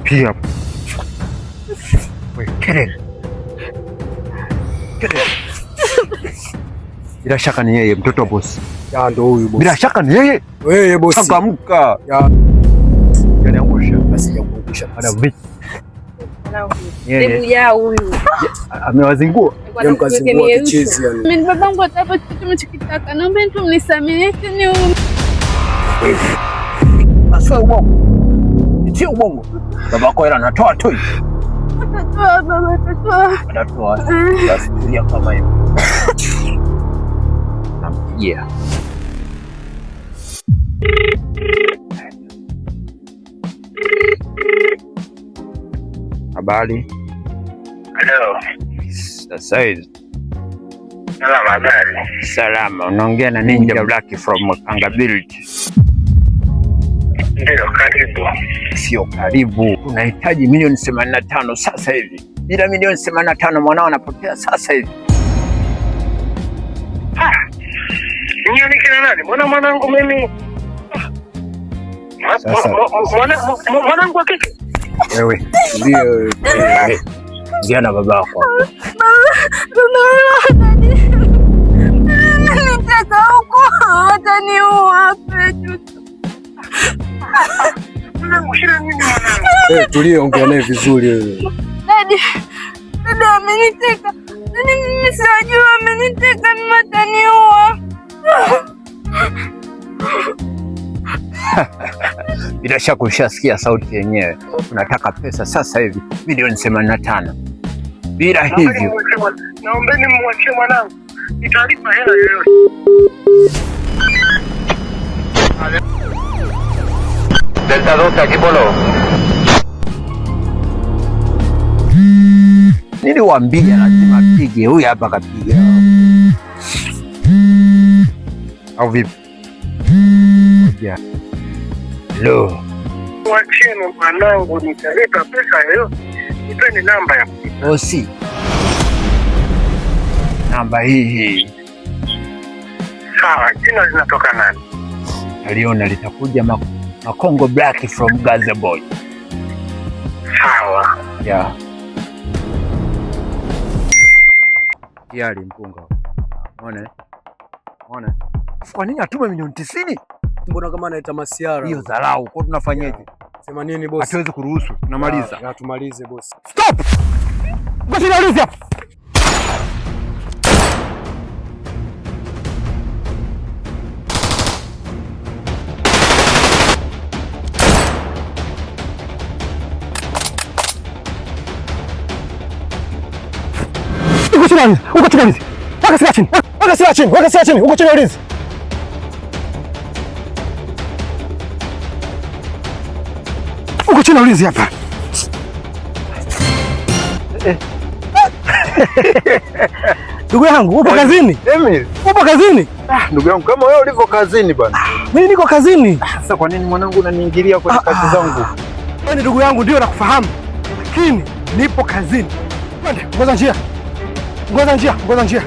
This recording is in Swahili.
Pia. Wewe kelele. Bila shaka ni yeye mtoto wa bosi. Ya ndo huyu bosi. Bila shaka ni yeye. Wewe bosi. Changamka. Ya. Yanaangusha. Basi yakuangusha. Ana vipi? Hebu ya huyu. Amewazingua. Mkazingua kichezi yani. Mimi babangu atapa kitu mchokitaka. Naomba mtu mnisamehe ni huyu. Aswa ubongo. Sio ubongo. Babako hela anatoa tu. Atatoa baba, atatoa. Anatoa. Basi tulia kama hiyo. Nampigia. Habari. Hello. Sasa hizi. Salama, habari. Salama, unaongea na Ninja Black from Kangability. Ndio, karibu. Sio karibu. Tunahitaji milioni 85 sasa hivi. Bila milioni 85 mwanao anapotea sasa hivi. Nyani kina nani? Mwanangu mimi. Mwanangu wa kike. Wewe ndio ndio na babako. Nitaka huko wataniua petu. Tulie, ongea naye vizuri wewe. Dada ameniteka. Mimi sijui ameniteka, mimi ataniua. Bila shaka ushasikia sauti yenyewe. Tunataka pesa sasa hivi milioni 85. Bila hivyo naombeni mwachie mwanangu. Nitalipa hela yoyote. Delta 2 aquí polo. Niliwaambia lazima apige, huyu hapa kapiga. Au vipi? Ngoja. Hello. Mwachie mwanangu, nitalipa pesa yoyote. Nipeni namba ya Bosi. Namba hii. sawa. Jina linatoka nani? Aliona litakuja Makongo Black from Gaza Boy. Sawa. Yeah. Yali mpunga. Unaona? Unaona? Kwa nini atume milioni 90? Mbona kama anaita masiara? Hiyo dharau. Kwa tunafanyaje? Sema nini bosi? Hatuwezi kuruhusu. Tunamaliza. Ya tumalize bosi. Stop! Ngoja niulize hapa. Uko chini ulinzi. Weka silaha chini. Weka silaha chini. Weka silaha chini. Uko chini ulinzi. Uko chini ulinzi hapa. Ndugu yangu, upo kazini? Emil, upo kazini? Ndugu yangu, kama wewe ulivyo kazini bwana. Mimi niko kazini. Sasa kwa nini mwanangu unaniingilia kwenye kazi zangu? Wewe ndugu yangu ndio nakufahamu. Lakini nipo kazini. Twende, ngoja njia. Ngoja njia.